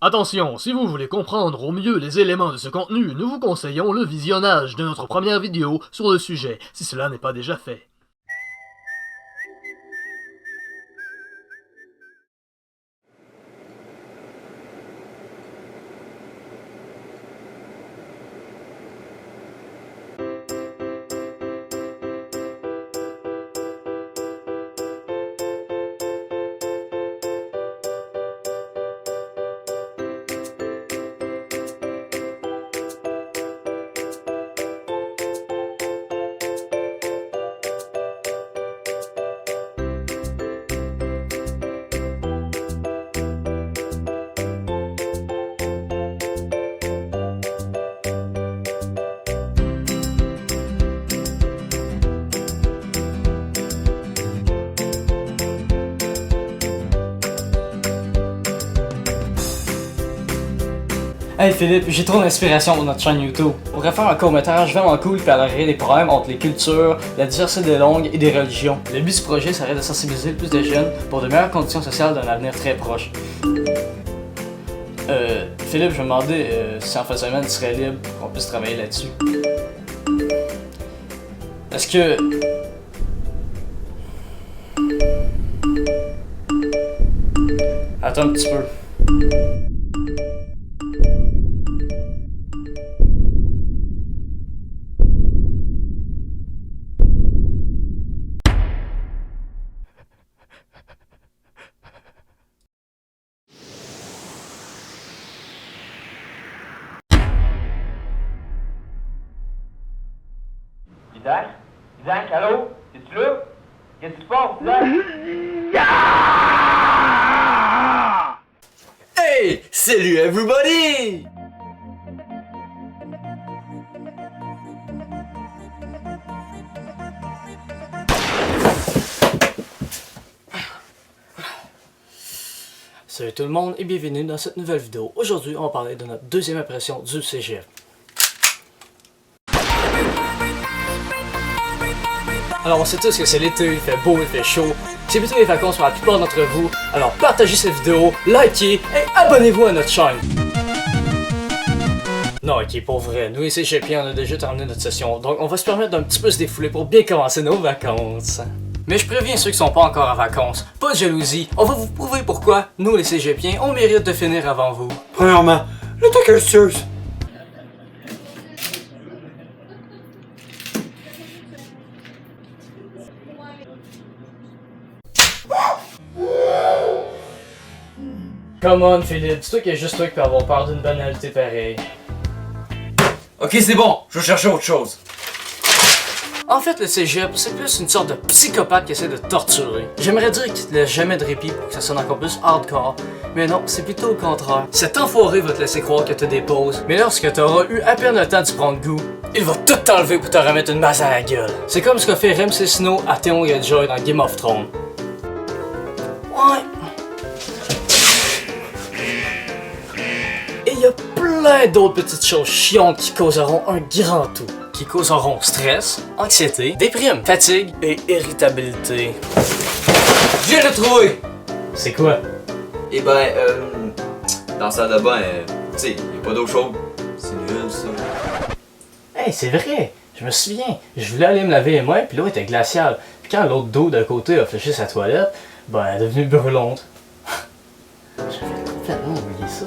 Attention, si vous voulez comprendre au mieux les éléments de ce contenu, nous vous conseillons le visionnage de notre première vidéo sur le sujet, si cela n'est pas déjà fait. Hey Philippe, j'ai trop d'inspiration pour notre chaîne YouTube. On pourrait faire un court-métrage vraiment cool qui parlerait des problèmes entre les cultures, la diversité des langues et des religions. Le but du projet serait de sensibiliser le plus de jeunes pour de meilleures conditions sociales dans un avenir très proche. Philippe, je me demandais si en fin de semaine tu serais libre pour qu'on puisse travailler là-dessus. Est-ce que... Attends un petit peu. Isaac? Isaac, allô? Es-tu là? Qu'est-ce qui se passe, Isaac? Hey! Salut everybody! Salut tout le monde et bienvenue dans cette nouvelle vidéo. Aujourd'hui, on va parler de notre deuxième impression du cégep. Alors on sait tous que c'est l'été, il fait beau, il fait chaud. C'est plutôt les vacances pour la plupart d'entre vous. Alors partagez cette vidéo, likez et abonnez-vous à notre chaîne. Non, ok, pour vrai, nous les cégepiens, on a déjà terminé notre session, donc on va se permettre d'un petit peu se défouler pour bien commencer nos vacances. Mais je préviens ceux qui sont pas encore en vacances, pas de jalousie, on va vous prouver pourquoi nous les cégepiens, on mérite de finir avant vous. Premièrement, le taqueuse. Come on Philippe, dis-toi qu'il y a juste toi qui peux avoir peur d'une banalité pareille. Ok, c'est bon, je vais chercher autre chose. En fait, le cégep, c'est plus une sorte de psychopathe qui essaie de torturer. J'aimerais dire qu'il te laisse jamais de répit pour que ça sonne encore plus hardcore, mais non, c'est plutôt au contraire. Cet enfoiré va te laisser croire que te dépose, mais lorsque t'auras eu à peine le temps d'y prendre goût, il va tout t'enlever pour te remettre une masse à la gueule. C'est comme ce qu'a fait Ramsay Snow à Theon Greyjoy dans Game of Thrones. Ouais. Et il y a plein d'autres petites choses chiantes qui causeront un grand tout. Qui causeront stress, anxiété, déprime, fatigue et irritabilité. Je viens de le trouver! C'est quoi? Eh ben, dans la salle de bain, tu sais, y'a pas d'eau chaude. C'est nul ça. Hey, c'est vrai! Je me souviens, je voulais aller me laver les mains, puis l'eau était glaciale. Puis quand l'autre dos d'un côté a fléché sa toilette, ben elle est devenue brûlante. J'avais complètement oublié ça.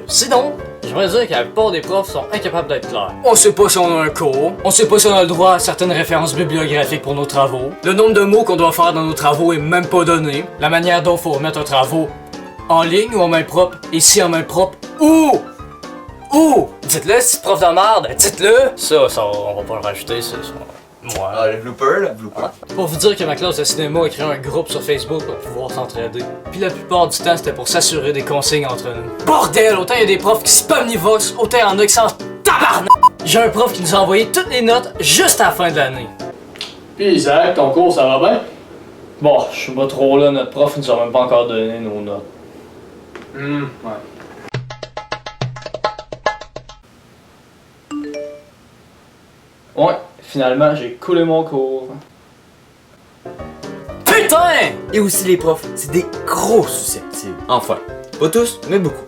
Sinon, j'aimerais dire que la plupart des profs sont incapables d'être clairs. On sait pas si on a un cours, on sait pas si on a le droit à certaines références bibliographiques pour nos travaux, le nombre de mots qu'on doit faire dans nos travaux est même pas donné, la manière dont faut remettre un travaux en ligne ou en main propre, et si en main propre, où? Dites-le, si prof de merde, dites-le! Ça, on va pas le rajouter, c'est moi. Ah, le blooper. Pour vous dire que ma classe de cinéma a créé un groupe sur Facebook pour pouvoir s'entraider. Puis la plupart du temps, c'était pour s'assurer des consignes entre nous. Bordel! Autant il y a des profs qui spamment Nivox, autant il y en a qui s'en tabarnak! J'ai un prof qui nous a envoyé toutes les notes juste à la fin de l'année. Pis Isaac, ton cours, ça va bien? Bon, je sais pas trop là, notre prof nous a même pas encore donné nos notes. Ouais. Ouais, finalement, j'ai coulé mon cours. Putain! Et aussi les profs, c'est des gros susceptibles. Enfin, Pas tous, mais beaucoup.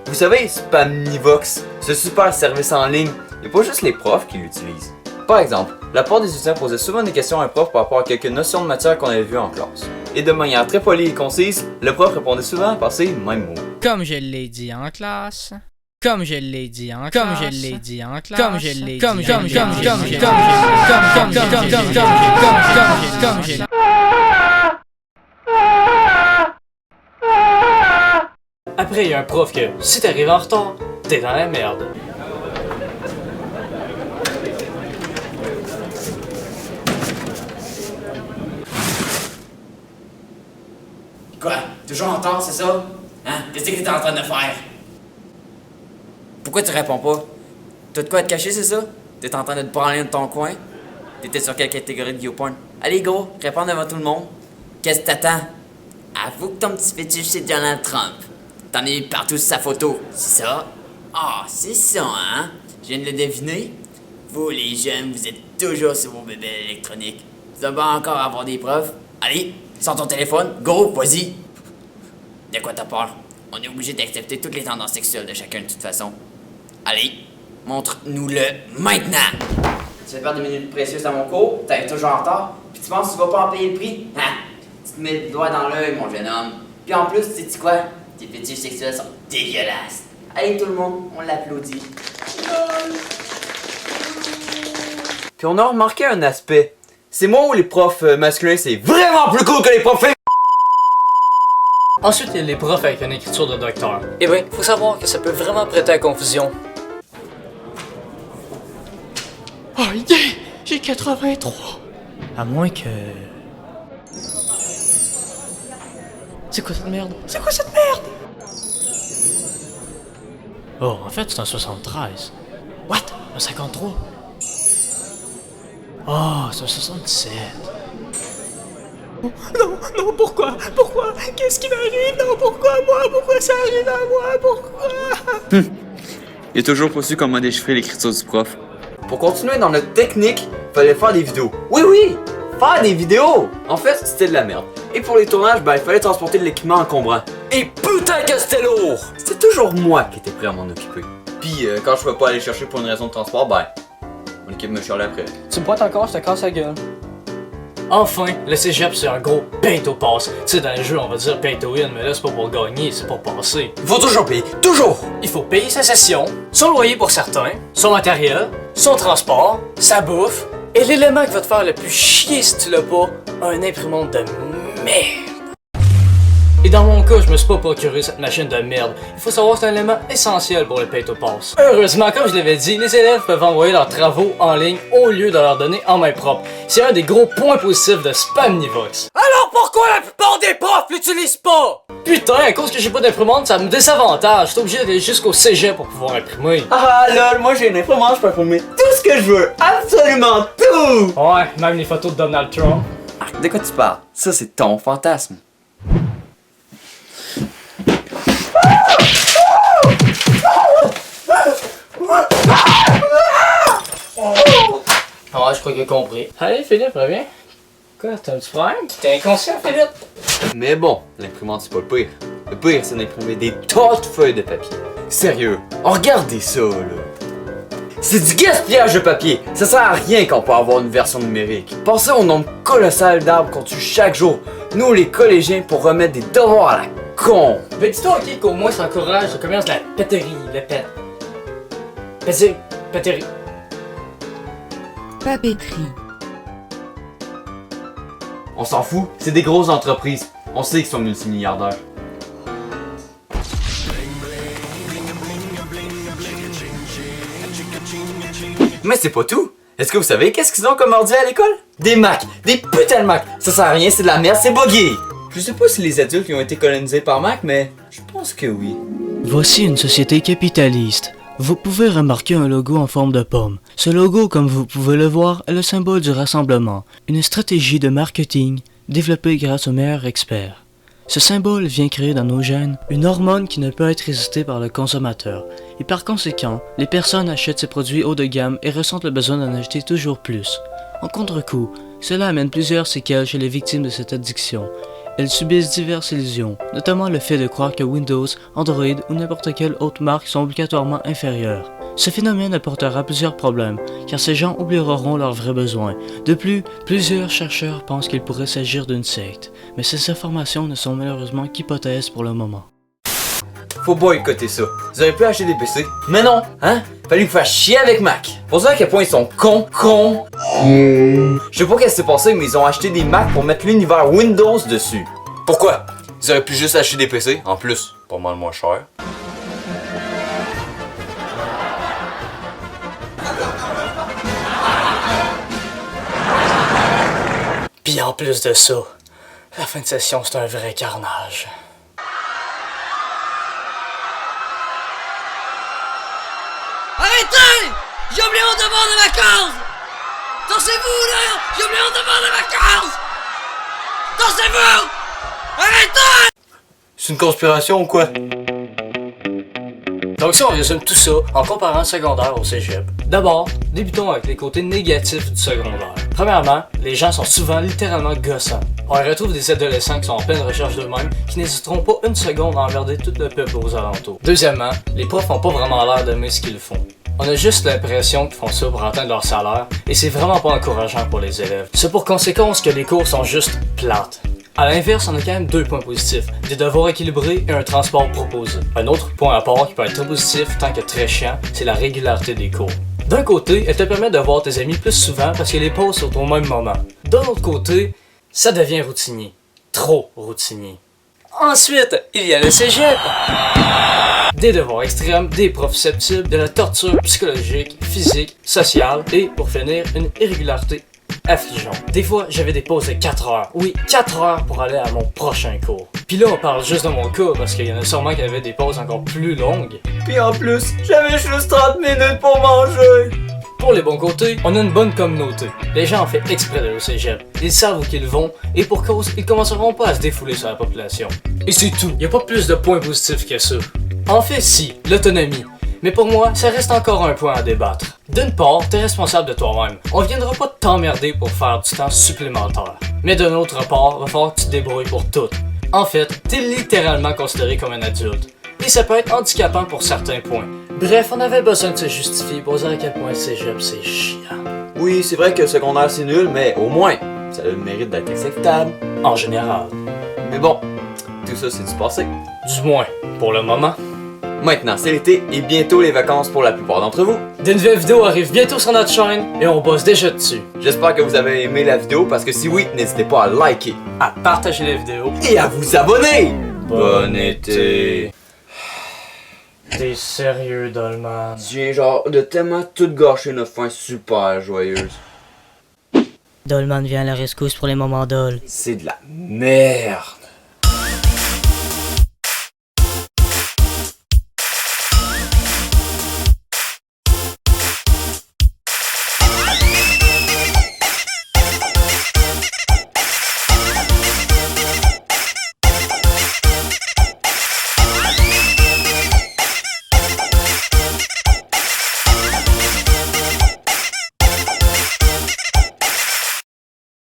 Vous savez, Spamnivox, ce super service en ligne, il n'y a pas juste les profs qui l'utilisent. Par exemple, la part des étudiants posaient souvent des questions à un prof par rapport à quelques notions de matière qu'on avait vues en classe. Et de manière très polie et concise, le prof répondait souvent par ces mêmes mots. Comme je l'ai dit en classe. Comme je l'ai dit en classe. Comme je l'ai dit en classe. Comme je l'ai dit en classe. Après, il y a un prof que, si t'arrives en retard, t'es dans la merde. Quoi? Toujours en retard, c'est ça? Hein? Qu'est-ce que t'es en train de faire? Pourquoi tu réponds pas? T'as de quoi te cacher, c'est ça? T'es en train de te parler de ton coin? T'étais sur quelle catégorie de YouPorn? Allez, gros, réponds devant tout le monde. Qu'est-ce que t'attends? Avoue que ton petit fétiche, c'est Donald Trump. T'en as eu partout sur sa photo, c'est ça? Ah, c'est ça, hein? Je viens de le deviner. Vous, les jeunes, vous êtes toujours sur vos bébés électroniques. Tu dois pas encore avoir des preuves? Allez, sors ton téléphone, go, vas-y! De quoi t'as peur? On est obligé d'accepter toutes les tendances sexuelles de chacun de toute façon. Allez, montre-nous-le maintenant! Tu fais perdre des minutes précieuses à mon cours, t'arrives toujours en retard, puis tu penses que tu vas pas en payer le prix? Hein? Tu te mets le doigt dans l'œil, mon jeune homme. Puis en plus, sais-tu quoi? Tes fétiches sexuels sont dégueulasses. Allez tout le monde, on l'applaudit. Puis on a remarqué un aspect. C'est moi où les profs masculins, c'est vraiment plus cool que les profs féminins. Ensuite, il y a les profs avec une écriture de docteur. Eh bien, faut savoir que ça peut vraiment prêter à confusion. Oh yeah! J'ai 83! À moins que... C'est quoi cette merde? C'est quoi cette merde? Oh, en fait, c'est un 73. What? Un 53? Oh, c'est un 77. Oh, non, non, pourquoi? Pourquoi? Qu'est-ce qui m'arrive? Non, pourquoi moi? Pourquoi ça arrive à moi? Pourquoi? Il a toujours pas su comment déchiffrer l'écriture du prof. Pour continuer dans notre technique, fallait faire des vidéos. Oui, oui! Faire des vidéos! En fait, c'était de la merde. Et pour les tournages, ben, il fallait transporter de l'équipement encombrant. Et putain que c'était lourd! C'était toujours moi qui étais prêt à m'en occuper. Puis, quand je pouvais pas aller chercher pour une raison de transport, ben, mon équipe me chialait après. Tu me pointes encore, je te casse la gueule. Enfin, le cégep, c'est un gros paint au pass. Tu sais, dans les jeux, on va dire paint to win, mais là, c'est pas pour gagner, c'est pour passer. Faut toujours payer, toujours! Il faut payer sa session, son loyer pour certains, son matériel, son transport, sa bouffe, et l'élément qui va te faire le plus chier si tu l'as pas, un imprimante de merde. Et dans mon cas, je me suis pas procuré cette machine de merde. Il faut savoir que c'est un élément essentiel pour le paint to pass. Heureusement, comme je l'avais dit, les élèves peuvent envoyer leurs travaux en ligne au lieu de leur donner en main propre. C'est un des gros points positifs de Spamnivox. Alors pourquoi la plupart des profs l'utilisent pas? Putain, à cause que j'ai pas d'imprimante, ça me désavantage. Je suis obligé d'aller jusqu'au cégep pour pouvoir imprimer. Ah lol, moi j'ai une imprimante, je peux imprimer tout ce que je veux! Absolument tout! Ouais, même les photos de Donald Trump. De quoi tu parles? Ça c'est ton fantasme. Ah, je crois qu'il a compris. Allez, Philippe, reviens. Quoi, t'as un petit problème? T'es inconscient, Philippe? Mais bon, l'imprimante c'est pas le pire. Le pire c'est d'imprimer des tas de feuilles de papier. Sérieux, regardez ça là. C'est du gaspillage de papier. Ça sert à rien qu'on peut avoir une version numérique. Pensez au nombre colossal d'arbres qu'on tue chaque jour, nous les collégiens, pour remettre des devoirs à la con. Ben dis-toi, ok, qu'au moins ça encourage le commerce de la péterie, le pet. Péterie. Papeterie. On s'en fout, c'est des grosses entreprises. On sait qu'ils sont multimilliardaires. Mais c'est pas tout. Est-ce que vous savez qu'est-ce qu'ils ont comme ordi à l'école? Des Macs, des putains de Macs. Ça sert à rien, c'est de la merde, c'est buggé. Je sais pas si les adultes qui ont été colonisés par Mac, mais je pense que oui. Voici une société capitaliste. Vous pouvez remarquer un logo en forme de pomme. Ce logo, comme vous pouvez le voir, est le symbole du rassemblement, une stratégie de marketing développée grâce aux meilleurs experts. Ce symbole vient créer dans nos gènes une hormone qui ne peut être résistée par le consommateur, et par conséquent, les personnes achètent ces produits haut de gamme et ressentent le besoin d'en acheter toujours plus. En contre-coup, cela amène plusieurs séquelles chez les victimes de cette addiction. elles subissent diverses illusions, notamment le fait de croire que Windows, Android ou n'importe quelle autre marque sont obligatoirement inférieures. Ce phénomène apportera plusieurs problèmes, car ces gens oublieront leurs vrais besoins. De plus, plusieurs chercheurs pensent qu'il pourrait s'agir d'une secte, mais ces informations ne sont malheureusement qu'hypothèses pour le moment. Faut boycotter ça. Vous auriez pu acheter des PC. Mais non, hein? Fallait vous faire chier avec Mac. Pour ça à quel point ils sont cons. Je sais pas qu'est-ce qui s'est passé, mais ils ont acheté des Mac pour mettre l'univers Windows dessus. Pourquoi? Ils auraient pu juste acheter des PC. En plus, pas mal moins cher. Pis en plus de ça, la fin de session c'est un vrai carnage. Arrêtez! J'ai oublié mon devoir de vacances! Dansez-vous là! J'ai oublié mon devoir de vacances! Dansez-vous! Arrêtez! C'est une conspiration ou quoi? Donc si on résume tout ça en comparant le secondaire au cégep. D'abord, débutons avec les côtés négatifs du secondaire. Premièrement, les gens sont souvent littéralement gossants. On y retrouve des adolescents qui sont en pleine recherche d'eux-mêmes, qui n'hésiteront pas une seconde à emmerder tout le peuple aux alentours. Deuxièmement, les profs n'ont pas vraiment l'air d'aimer ce qu'ils font. On a juste l'impression qu'ils font ça pour atteindre leur salaire, et c'est vraiment pas encourageant pour les élèves. C'est pour conséquence que les cours sont juste plates. À l'inverse, on a quand même deux points positifs, des devoirs équilibrés et un transport proposé. Un autre point à part qui peut être très positif tant que très chiant, c'est la régularité des cours. D'un côté, elle te permet de voir tes amis plus souvent parce que les pauses sont au même moment. D'un autre côté, ça devient routinier. Trop routinier. Ensuite, il y a le cégep. Des devoirs extrêmes, des profs susceptibles, de la torture psychologique, physique, sociale et, pour finir, une irrégularité affligeante. Des fois, j'avais des pauses de 4 heures. Oui, 4 heures pour aller à mon prochain cours. Puis là, on parle juste de mon cas parce qu'il y en a sûrement qui avaient des pauses encore plus longues. Puis en plus, j'avais juste 30 minutes pour manger. Pour les bons côtés, on a une bonne communauté. Les gens ont fait exprès d'aller au cégep. Ils savent où qu'ils vont et pour cause, ils commenceront pas à se défouler sur la population. Et c'est tout. Y a pas plus de points positifs que ça. En fait, si, l'autonomie. Mais pour moi, ça reste encore un point à débattre. D'une part, t'es responsable de toi-même. On viendra pas t'emmerder pour faire du temps supplémentaire. Mais d'un autre part, va falloir que tu te débrouilles pour tout. En fait, t'es littéralement considéré comme un adulte. Et ça peut être handicapant pour certains points. Bref, on avait besoin de se justifier pour dire à quel point le cégep c'est chiant. Oui, c'est vrai que le secondaire c'est nul, mais au moins, ça a le mérite d'être acceptable. En général. Mais bon, tout ça c'est du passé. Du moins, pour le moment. Maintenant, c'est l'été et bientôt les vacances pour la plupart d'entre vous. Des nouvelles vidéos arrivent bientôt sur notre chaîne et on bosse déjà dessus. J'espère que vous avez aimé la vidéo parce que si oui, n'hésitez pas à liker, À partager la vidéo et à vous abonner. Bon été. T'es sérieux, Dolman? Tu viens genre de tellement tout gâcher notre fin super joyeuse. Dolman vient à la rescousse pour les moments dol. C'est de la merde.